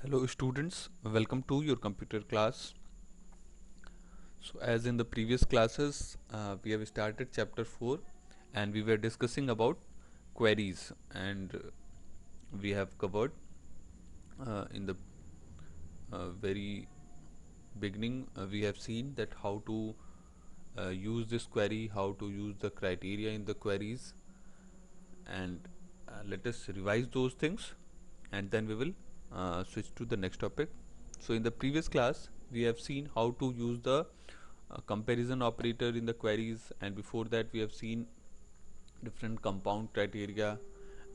Hello students, welcome to your computer class. So as in the previous classes, we have started chapter 4 and we were discussing about queries, and we have covered in the very beginning, we have seen that how to use this query, how to use the criteria in the queries, and let us revise those things and then we will switch to the next topic. So in the previous class we have seen how to use the comparison operator in the queries, and before that we have seen different compound criteria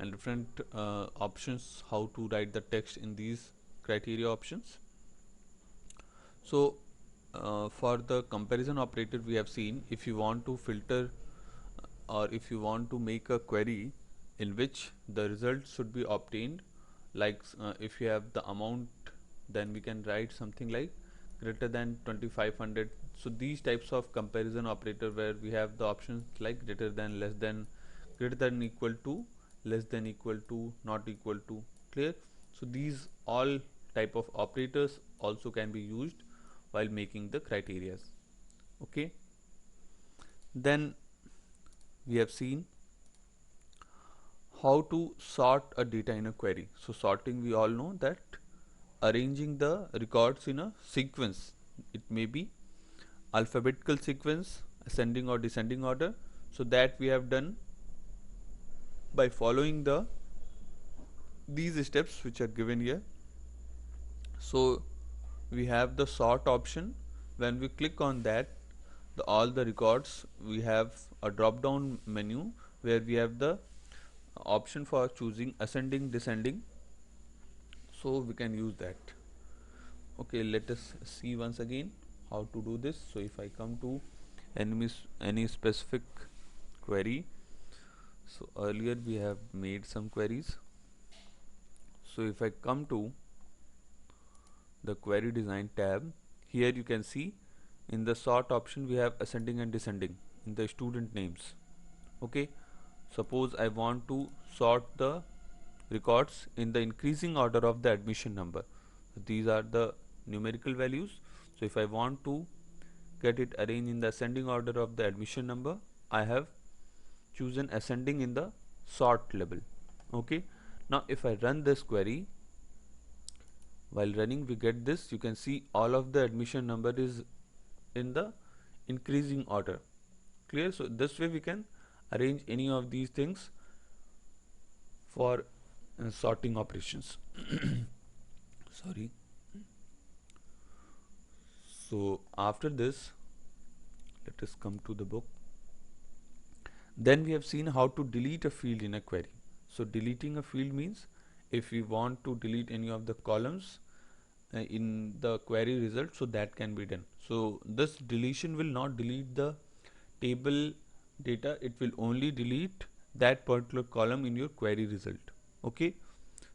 and different options, how to write the text in these criteria options. So for the comparison operator we have seen, if you want to filter or if you want to make a query in which the result should be obtained, like if you have the amount, then we can write something like greater than 2500. So these types of comparison operator where we have the options like greater than, less than, greater than equal to, less than equal to, not equal to. Clear? So these all type of operators also can be used while making the criterias. Okay, then we have seen how to sort a data in a query. So sorting, we all know that arranging the records in a sequence. It may be alphabetical sequence, ascending or descending order. So that we have done by following these steps which are given here. So we have the sort option. When we click on that, all the records, we have a drop down menu where we have the option for choosing ascending, descending, so we can use that. Okay, let us see once again how to do this. So if I come to any specific query, so earlier we have made some queries. So if I come to the query design tab, here you can see in the sort option we have ascending and descending in the student names. Okay, suppose I want to sort the records in the increasing order of the admission number. These are the numerical values. So if I want to get it arranged in the ascending order of the admission number, I have chosen ascending in the sort label. Okay, now if I run this query, while running we get this. You can see all of the admission number is in the increasing order. Clear? So this way we can arrange any of these things for sorting operations. Sorry. So after this, let us come to the book. Then we have seen how to delete a field in a query. So deleting a field means if we want to delete any of the columns in the query result, so that can be done. So this deletion will not delete the table data, it will only delete that particular column in your query result. Okay,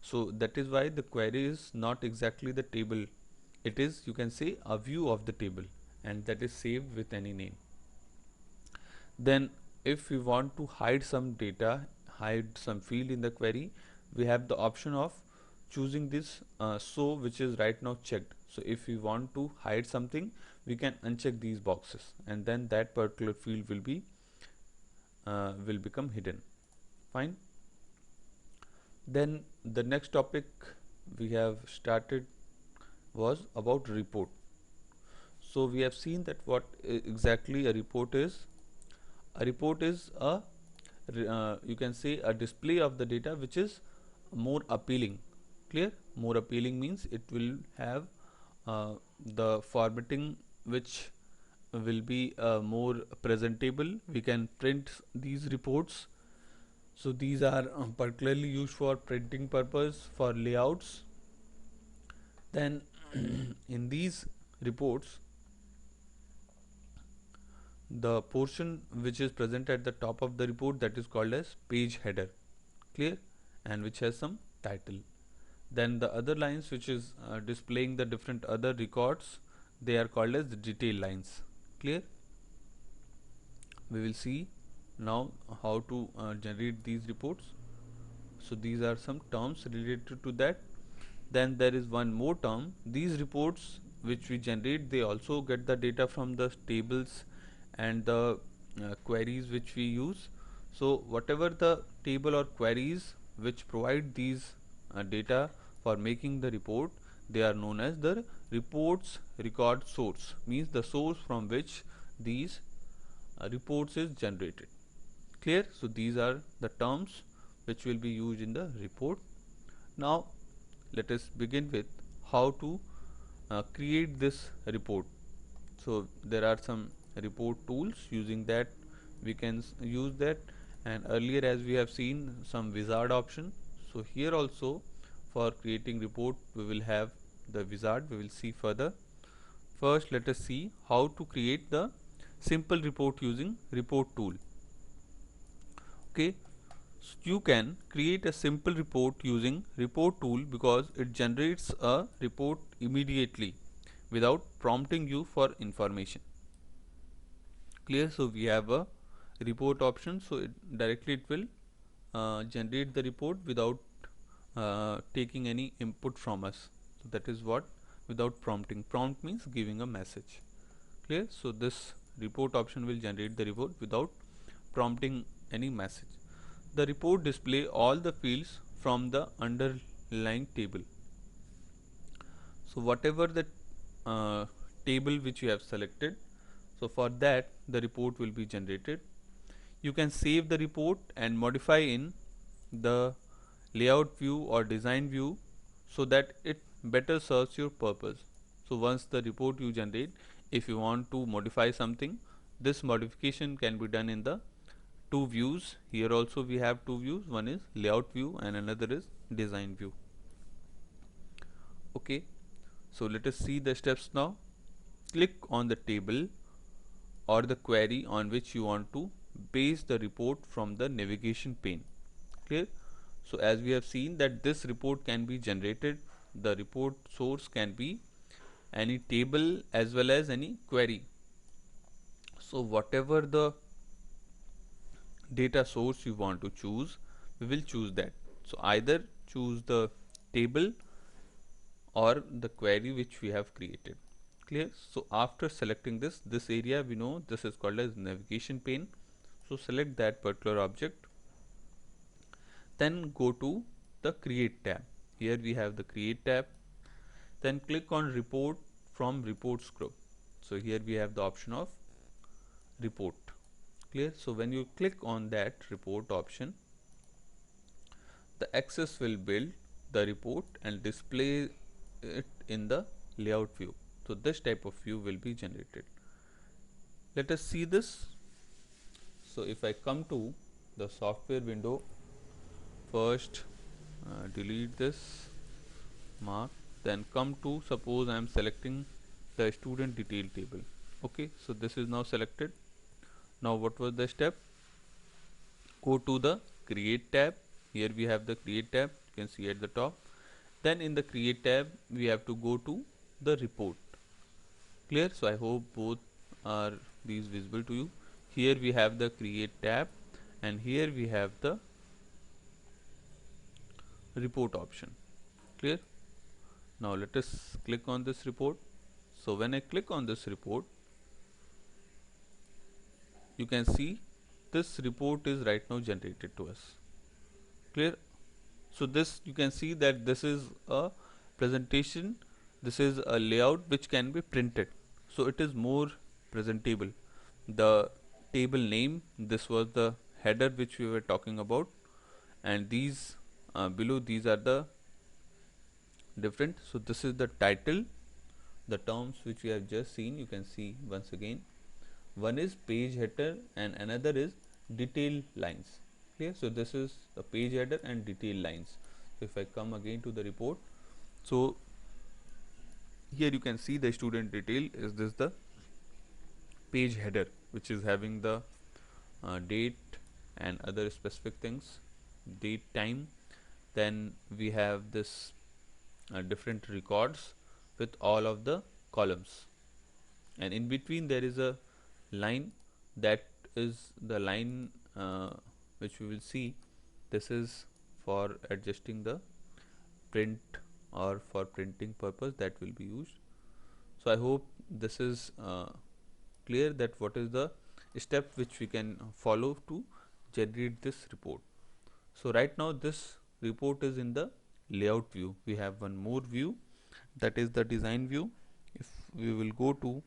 so that is why the query is not exactly the table, it is, you can say, a view of the table, and that is saved with any name. Then if we want to hide some data, hide some field in the query, we have the option of choosing this show, which is right now checked. So if we want to hide something, we can uncheck these boxes, and then that particular field will become hidden. Fine. Then the next topic we have started was about report. So we have seen that what exactly a report is. A report is a you can say a display of the data which is more appealing. Clear? More appealing means it will have the formatting which will be more presentable. We can print these reports. So these are particularly used for printing purpose, for layouts. Then in these reports, the portion which is present at the top of the report, that is called as page header. Clear? And which has some title. Then the other lines which is displaying the different other records, they are called as the detail lines. Clear? We will see now how to generate these reports. So these are some terms related to that. Then there is one more term. These reports which we generate, they also get the data from the tables and the queries which we use. So whatever the table or queries which provide these data for making the report, they are known as the reports record source, means the source from which these reports is generated. Clear? So these are the terms which will be used in the report. Now let us begin with how to create this report. So there are some report tools, using that we can use that, and earlier as we have seen some wizard option, so here also for creating report we will have the wizard. We will see further. First let us see how to create the simple report using report tool. Okay, so you can create a simple report using report tool because it generates a report immediately without prompting you for information. Clear? So we have a report option, so it will generate the report without taking any input from us. So that is what, without prompting. Prompt means giving a message. Clear? So this report option will generate the report without prompting any message. The report display all the fields from the underlying table. So whatever the table which you have selected, so for that the report will be generated. You can save the report and modify in the layout view or design view so that it better serves your purpose. So once the report you generate, if you want to modify something, this modification can be done in the two views. Here also we have two views, one is layout view and another is design view. Okay, so let us see the steps now. Click on the table or the query on which you want to base the report from the navigation pane. Clear? So as we have seen that this report can be generated, the report source can be any table as well as any query. So whatever the data source you want to choose, we will choose that. So either choose the table or the query which we have created. Clear? So after selecting this area, we know this is called as navigation pane. So select that particular object, then go to the create tab. Here we have the create tab, then click on report from reports group. So here we have the option of report. Clear? So when you click on that report option, the access will build the report and display it in the layout view. So this type of view will be generated. Let us see this. So if I come to the software window, first delete this mark, then come to, suppose I am selecting the student detail table. Okay, so this is now selected. Now what was the step? Go to the create tab. Here we have the create tab, you can see at the top. Then in the create tab we have to go to the report. Clear? So I hope both are these visible to you. Here we have the create tab and here we have the report option. Clear? Now let us click on this report. So when I click on this report, you can see this report is right now generated to us. Clear? So this, you can see that this is a presentation, this is a layout which can be printed, so it is more presentable. The table name, this was the header which we were talking about, and these below, these are the different. So this is the title, the terms which we have just seen, you can see once again. One is page header and another is detail lines. Clear? So this is the page header and detail lines. So if I come again to the report, so here you can see the student detail is this the page header which is having the date and other specific things, date, time. Then we have this different records with all of the columns, and in between there is a line, that is the line which we will see. This is for adjusting the print or for printing purpose, that will be used. So I hope this is clear that what is the step which we can follow to generate this report. So right now this report is in the layout view. We have one more view, that is the design view. If we will go to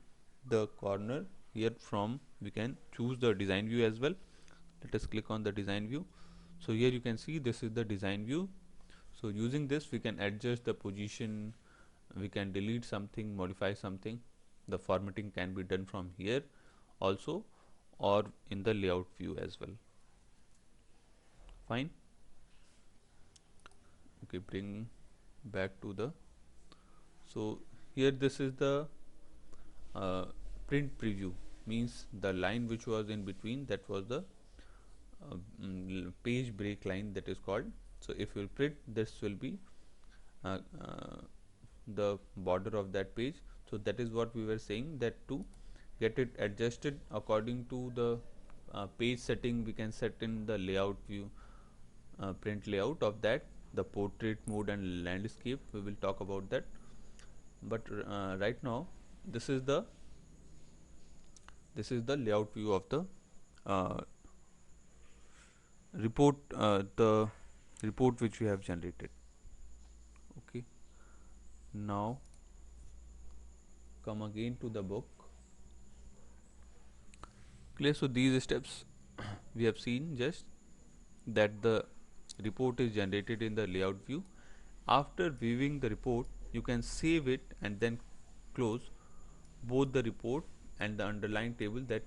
the corner here, from we can choose the design view as well. Let us click on the design view. So here you can see this is the design view. So using this we can adjust the position, we can delete something, modify something. The formatting can be done from here also, or in the layout view as well. Fine. Okay, bring back to the, so here this is the uh, print preview, means the line which was in between, that was the page break line, that is called. So if you print, this will be uh, uh, the border of that page. So that is what we were saying, that to get it adjusted according to the page setting, we can set in the layout view, print layout of that, the portrait mode and landscape. We will talk about that, but right now this is the layout view of the uh, the report which we have generated. Okay, now come again to the book. Clear? So these steps we have seen, just that the report is generated in the layout view. After viewing the report, you can save it and then close both the report and the underlying table that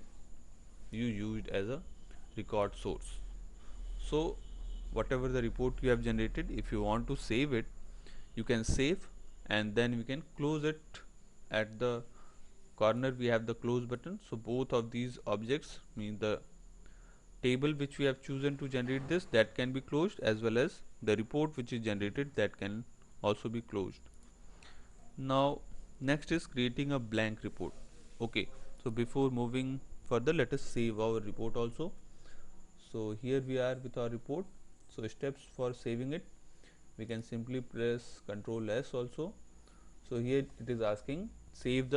you used as a record source. So whatever the report you have generated, if you want to save it, you can save, and then we can close it. At the corner we have the close button. So both of these objects, mean the table which we have chosen to generate this, that can be closed, as well as the report which is generated, that can also be closed. Now next is creating a blank report. Okay, so before moving further, let us save our report also. So here we are with our report. So steps for saving it, we can simply press Ctrl S also. So here it is asking save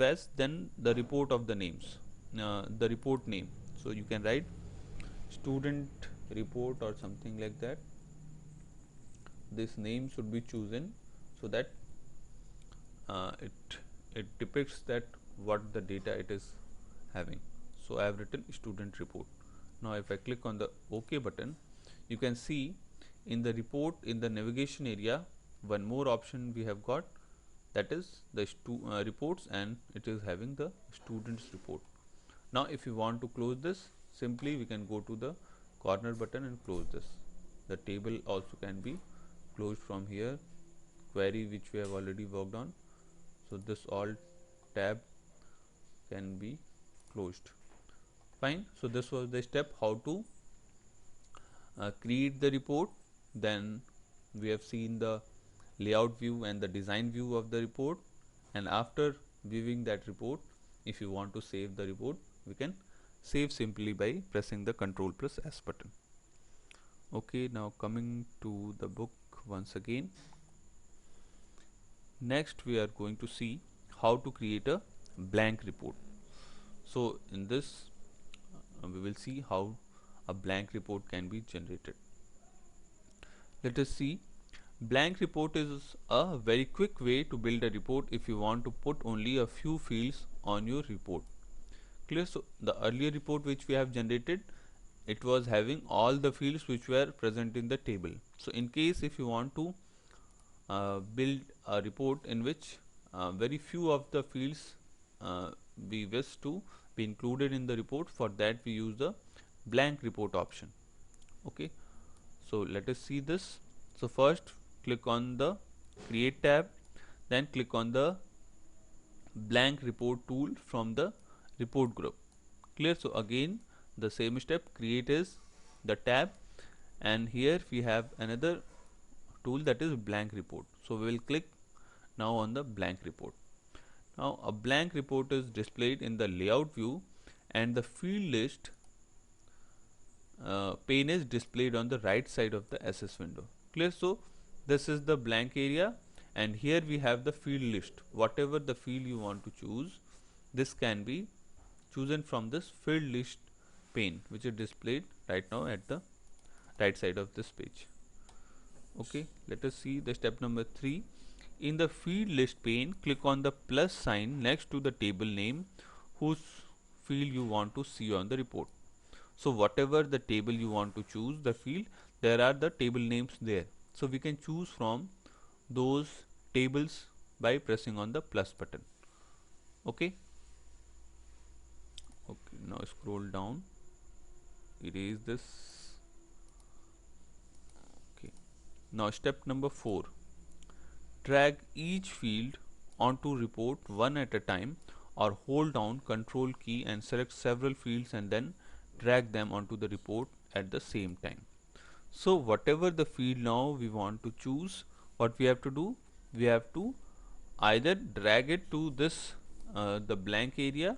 as, then the report of the names, the report name. So you can write student report or something like that. This name should be chosen so that it depicts that what the data it is having. So I have written student report. Now if I click on the OK button, you can see in the report, in the navigation area, one more option we have got, that is the reports, and it is having the students report. Now if you want to close this, simply we can go to the corner button and close this. The table also can be closed from here, query which we have already worked on. So this alt tab can be closed. Fine. So this was the step how to create the report. Then we have seen the layout view and the design view of the report, and after viewing that report, if you want to save the report, we can save simply by pressing the Ctrl plus S button. Okay, now coming to the book once again. Next we are going to see how to create a blank report. So in this we will see how a blank report can be generated. Let us see. Blank report is a very quick way to build a report if you want to put only a few fields on your report. Clear? So the earlier report which we have generated, it was having all the fields which were present in the table. So in case if you want to build a report in which very few of the fields we wish to be included in the report, for that we use the blank report option. Okay, so let us see this. So first click on the create tab, then click on the blank report tool from the report group. Clear? So again the same step, create is the tab, and here we have another tool, that is blank report. So we will click now on the blank report. Now a blank report is displayed in the layout view, and the field list pane is displayed on the right side of the SS window. Clear? So this is the blank area, and here we have the field list. Whatever the field you want to choose, this can be chosen from this field list pane, which is displayed right now at the right side of this page. Okay, let us see the step number 3. In the field list pane, click on the plus sign next to the table name whose field you want to see on the report. So whatever the table you want to choose the field, there are the table names there. So we can choose from those tables by pressing on the plus button. Okay. Okay, now scroll down, erase this. Okay, now step number 4. Drag each field onto report one at a time, or hold down control key and select several fields and then drag them onto the report at the same time. So whatever the field now we want to choose, what we have to do, we have to either drag it to this the blank area,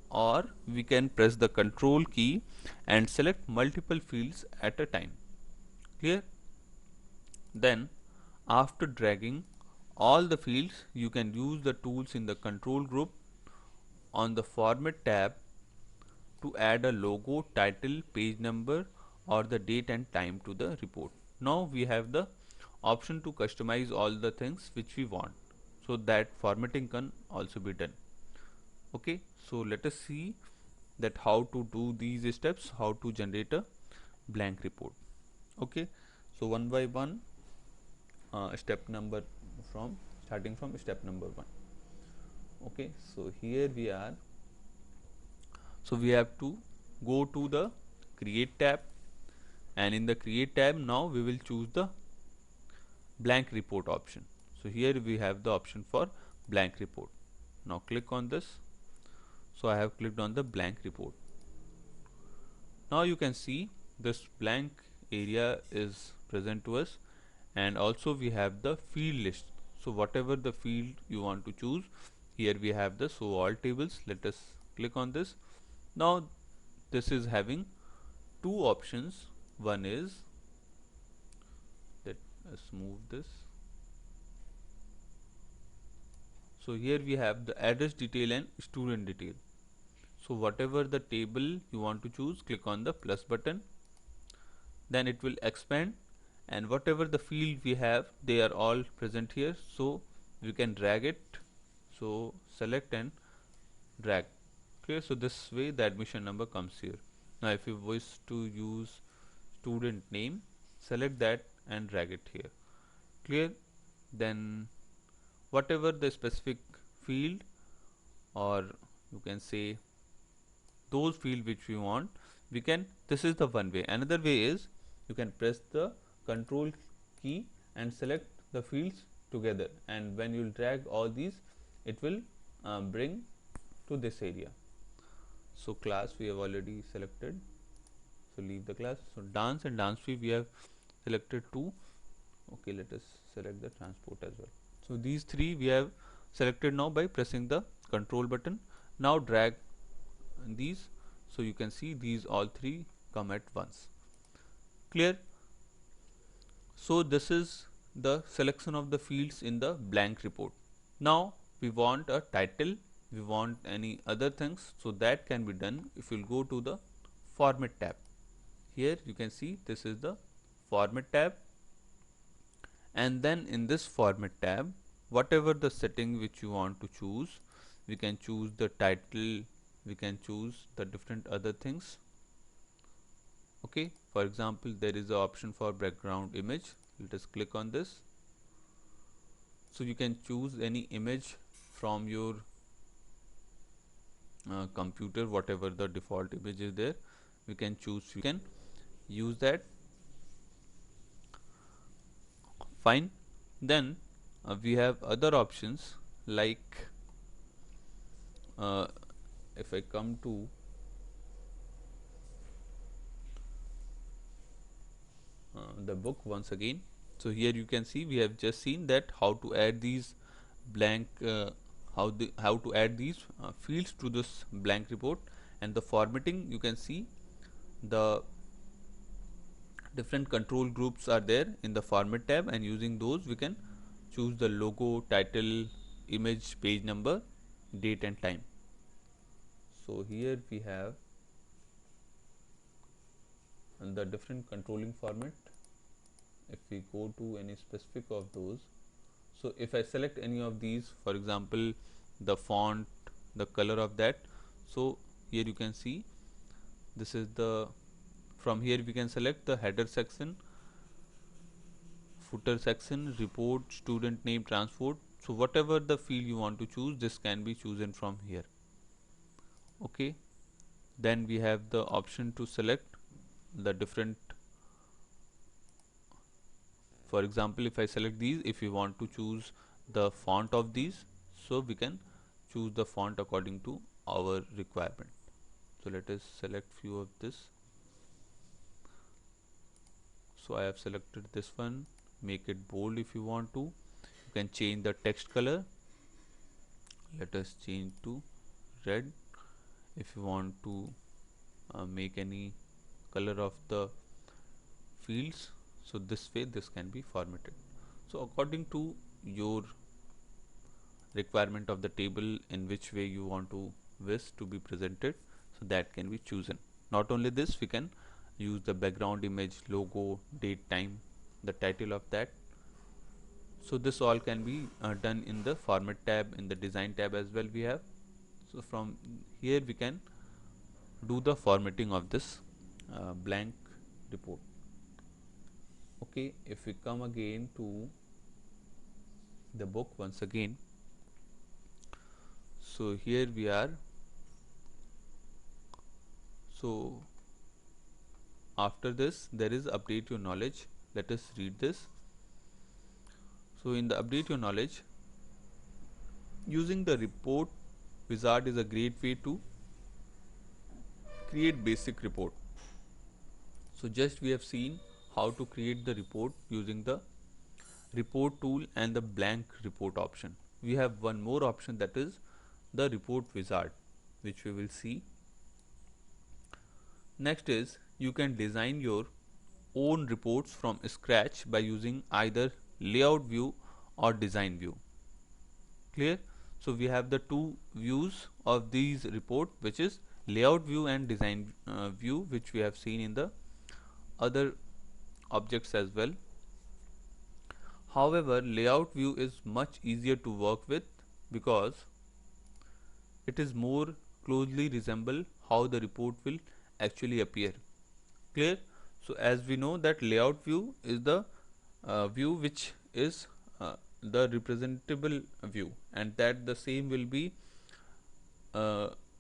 or we can press the control key and select multiple fields at a time. Clear? Then after dragging all the fields, you can use the tools in the control group on the format tab to add a logo, title, page number, or the date and time to the report. Now we have the option to customize all the things which we want, so that formatting can also be done. Okay, so let us see that how to do these steps, how to generate a blank report. Okay, so one by one, step number from starting from step number 1. Okay, so here we are. So we have to go to the create tab, and in the create tab now we will choose the blank report option. So here we have the option for blank report. Now click on this. So I have clicked on the blank report. Now you can see this blank area is present to us, and also we have the field list. So whatever the field you want to choose, here we have the show all tables. Let us click on this. Now this is having two options. One is, let us move this. So here we have the address detail and student detail. So whatever the table you want to choose, click on the plus button, then it will expand, and whatever the field we have, they are all present here, so we can drag it. So select and drag. Okay, so this way the admission number comes here. Now if you wish to use student name, select that and drag it here. Clear? Then whatever the specific field, or you can say those field which we want, we can, this is the one way. Another way is you can press the control key and select the fields together, and when you drag all these, it will bring to this area. So class we have already selected, so leave the class. So dance and dance fee we have selected 2. Okay, let us select the transport as well. So these 3 we have selected now by pressing the control button. Now drag these, so you can see these all 3 come at once. Clear? So this is the selection of the fields in the blank report. Now we want a title, we want any other things, so that can be done if you'll go to the format tab. Here you can see this is the format tab, and then in this format tab, whatever the setting which you want to choose, we can choose the title, we can choose the different other things. Okay, for example, there is an option for background image. Let us click on this. So you can choose any image from your computer, whatever the default image is there, we can choose, you can use that. Fine. Then we have other options like if I come to the book once again, so here you can see we have just seen that how to add these blank how to add these fields to this blank report, and the formatting you can see the different control groups are there in the format tab, and using those we can choose the logo, title, image, page number, date and time. So here we have the different controlling format. If we go to any specific of those, so if I select any of these, for example the font, the color of that, so here you can see this is the, from here we can select the header section, footer section, report, student name, transport. So whatever the field you want to choose, this can be chosen from here. Okay, then we have the option to select the different, for example if I select these, if we want to choose the font of these, so we can choose the font according to our requirement. So let us select few of this. So I have selected this one. Make it bold if you want to. You can change the text color. Let us change to red. If you want to make any color of the fields, so this way this can be formatted. So according to your requirement of the table, in which way you want to wish to be presented, so that can be chosen. Not only this, we can use the background image, logo, date, time, the title of that. So this all can be done in the format tab, in the design tab as well we have. So from here we can do the formatting of this blank report. Okay, if we come again to the book once again, so here we are. So after this there is update your knowledge. Let us read this. So in the update your knowledge, using the report wizard is a great way to create basic report. So just we have seen how to create the report using the report tool and the blank report option. We have one more option, that is the report wizard, which we will see. Next is you can design your own reports from scratch by using either layout view or design view. Clear? So we have the two views of these report, which is layout view and design view, which we have seen in the other objects as well. However, layout view is much easier to work with because it is more closely resemble how the report will actually appear. Clear? So as we know that layout view is the view which is the representable view, and that the same will be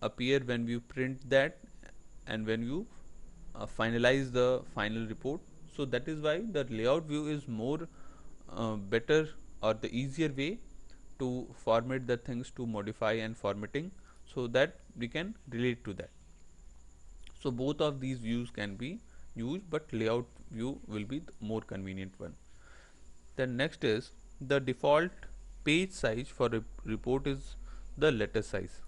appear when we print that and when you finalize the final report. So that is why the layout view is more better or the easier way to format the things, to modify and formatting, so that we can relate to that. So both of these views can be used, but layout view will be the more convenient one. Then next is the default page size for report is the letter size,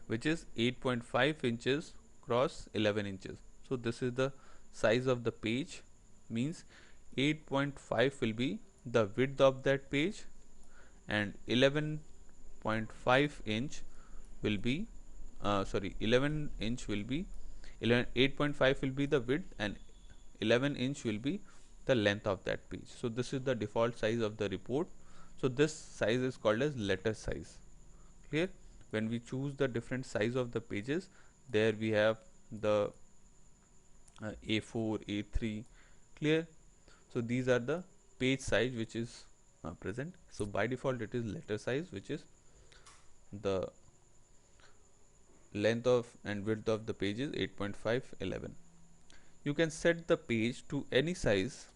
which is 8.5 inches cross 11 inches. So this is the size of the page, means 8.5 will be the width of that page and 11.5 inch will be 11 inch will be 8.5 will be the width and 11 inch will be the length of that page. So this is the default size of the report. So this size is called as letter size. Clear? When we choose the different size of the pages, there we have the A4, A3. Clear? So these are the page size which is present. So by default it is letter size, which is the length of and width of the page is 8.5, 11. You can set the page to any size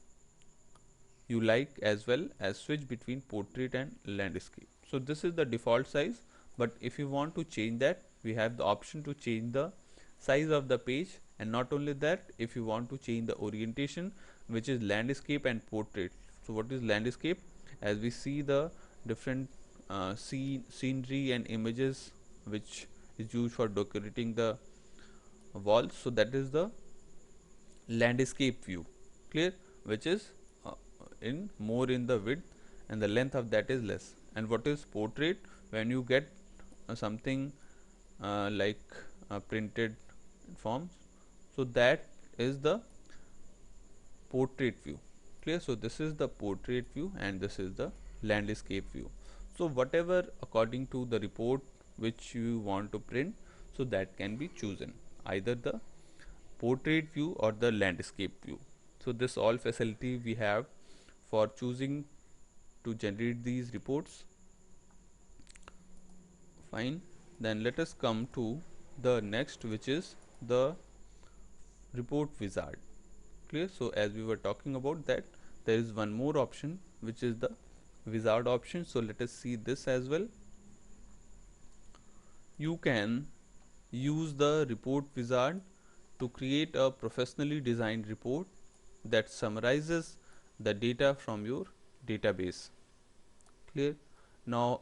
you like, as well as switch between portrait and landscape. So this is the default size, but if you want to change that, we have the option to change the size of the page. And not only that, if you want to change the orientation, which is landscape and portrait. So what is landscape? As we see the different scenery and images which is used for decorating the walls, so that is the landscape view. clear, which is uh, in more in the width, and the length of that is less. And what is portrait? When you get something like printed forms, so that is the portrait view. Clear? So this is the portrait view and this is the landscape view. So whatever according to the report which you want to print, so that can be chosen, either the portrait view or the landscape view. So this all facility we have for choosing to generate these reports. Fine. Then let us come to the next, which is the report wizard. Clear? So as we were talking about that, there is one more option which is the wizard option. So let us see this as well. You can use the report wizard to create a professionally designed report that summarizes the data from your database. Clear? Now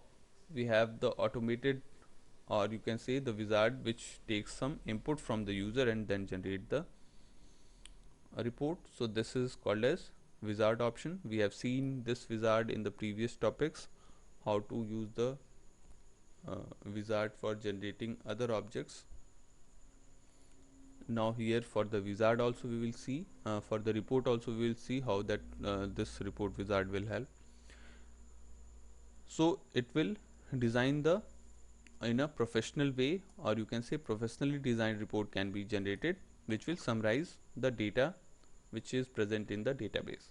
we have the automated, or you can say the wizard, which takes some input from the user and then generate the report. So this is called as wizard option. We have seen this wizard in the previous topics, how to use the wizard for generating other objects. Now here for the wizard also we will see, for the report also we will see how that this report wizard will help. So it will design the in a professional way, or you can say professionally designed report can be generated, which will summarize the data which is present in the database.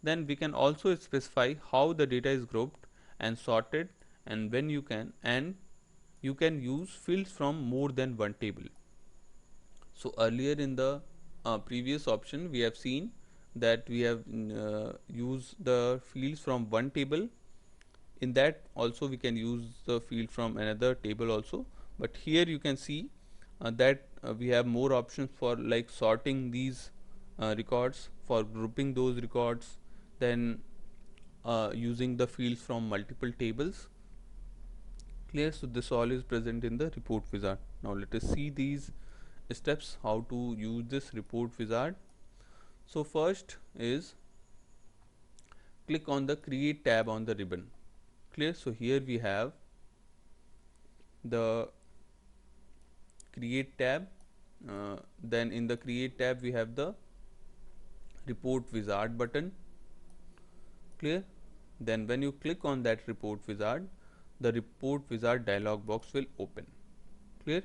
Then we can also specify how the data is grouped and sorted, and when you can use fields from more than one table. So earlier in the previous option we have seen that we have used the fields from one table. In that also we can use the field from another table also, but here you can see that we have more options for like sorting these records, for grouping those records, then using the fields from multiple tables. Clear? So this all is present in the report wizard. Now let us see these steps how to use this report wizard. So first is click on the create tab on the ribbon. Clear? So here we have the create tab, then in the create tab we have the report wizard button. Clear? Then when you click on that report wizard, the report wizard dialog box will open. Clear?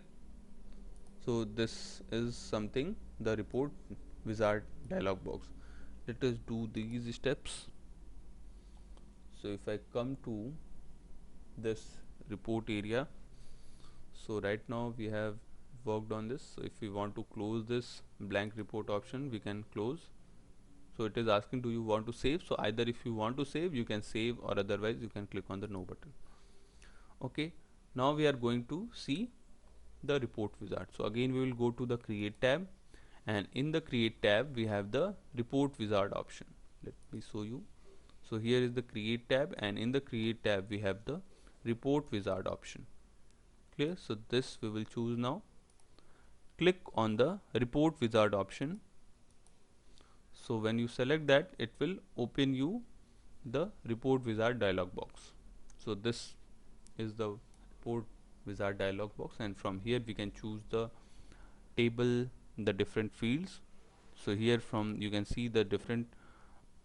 So this is something, the report wizard dialog box. Let us do these steps. So if I come to this report area, so right now we have worked on this. So if we want to close this blank report option, we can close. So it is asking, do you want to save? So either if you want to save, you can save, or otherwise you can click on the no button. Okay, now we are going to see the report wizard. So again we will go to the create tab, and in the create tab we have the report wizard option. Let me show you. So here is the create tab, and in the create tab we have the report wizard option. Clear? So this we will choose now. Click on the report wizard option. So when you select that, it will open you the report wizard dialog box. So this is the report wizard dialog box, and from here we can choose the table, the different fields. So here from you can see the different,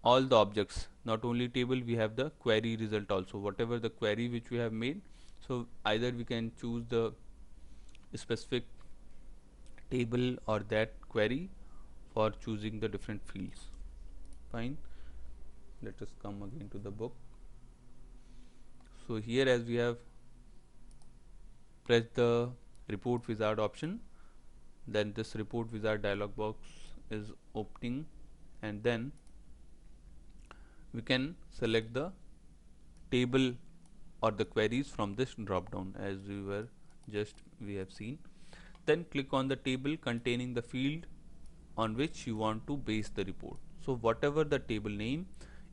all the objects, not only table, we have the query result also, whatever the query which we have made. So either we can choose the specific table or that query for choosing the different fields. Fine. Let us come again to the book. So here as we have pressed the report wizard option, then this report wizard dialog box is opening, and then we can select the table or the queries from this drop down as we have seen. Then click on the table containing the field on which you want to base the report. So whatever the table name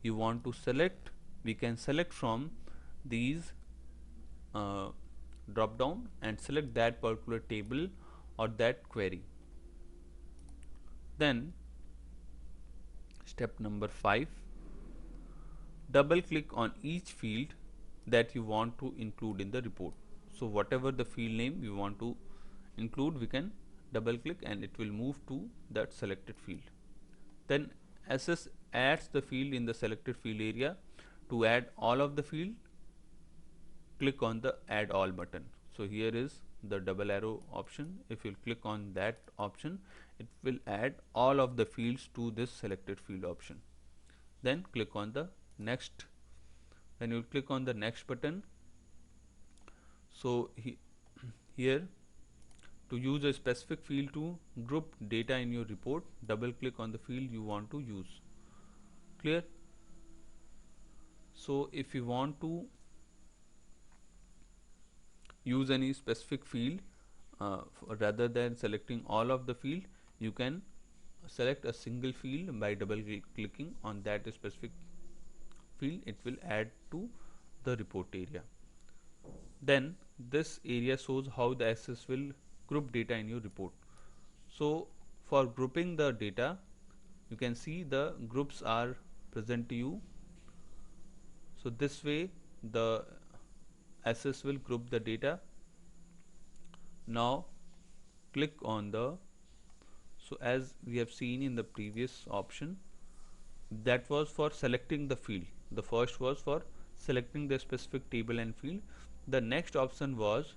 you want to select, we can select from these drop down and select that particular table or that query. Then Step number 5, double click on each field that you want to include in the report. So whatever the field name you want to include, we can double click and it will move to that selected field. Then SS adds the field in the selected field area. To add all of the field, click on the add all button. So here is the double arrow option. If you click on that option, it will add all of the fields to this selected field option. Then click on the next. Then you click on the next button. So here, to use a specific field to group data in your report, double click on the field you want to use. Clear? So if you want to use any specific field, rather than selecting all of the field, you can select a single field by double clicking on that specific field. It will add to the report area. Then this area shows how the SS will group data in your report. So for grouping the data, you can see the groups are present to you. So this way the SS will group the data. Now click on the, so as we have seen in the previous option, that was for selecting the field. The first was for selecting the specific table and field. The next option was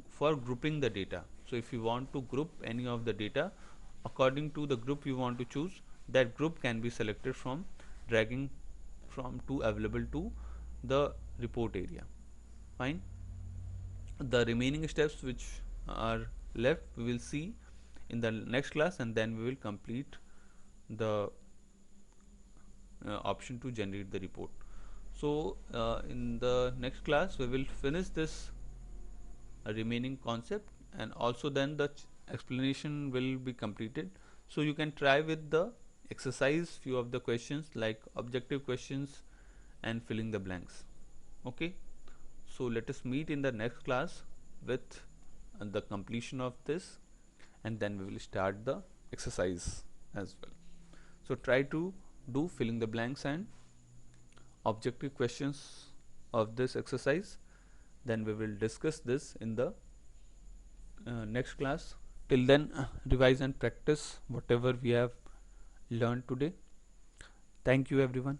for grouping the data. So if you want to group any of the data according to the group you want to choose, that group can be selected from dragging from to available to the report area. Fine. The remaining steps which are left we will see in the next class, and then we will complete the option to generate the report. So in the next class we will finish this remaining concept, and also then the explanation will be completed. So you can try with the exercise few of the questions like objective questions and filling the blanks. Okay, so let us meet in the next class with the completion of this, and then we will start the exercise as well. So try to do filling the blanks and objective questions of this exercise. Then we will discuss this in the next class. Till then, revise and practice whatever we have learned today. Thank you everyone.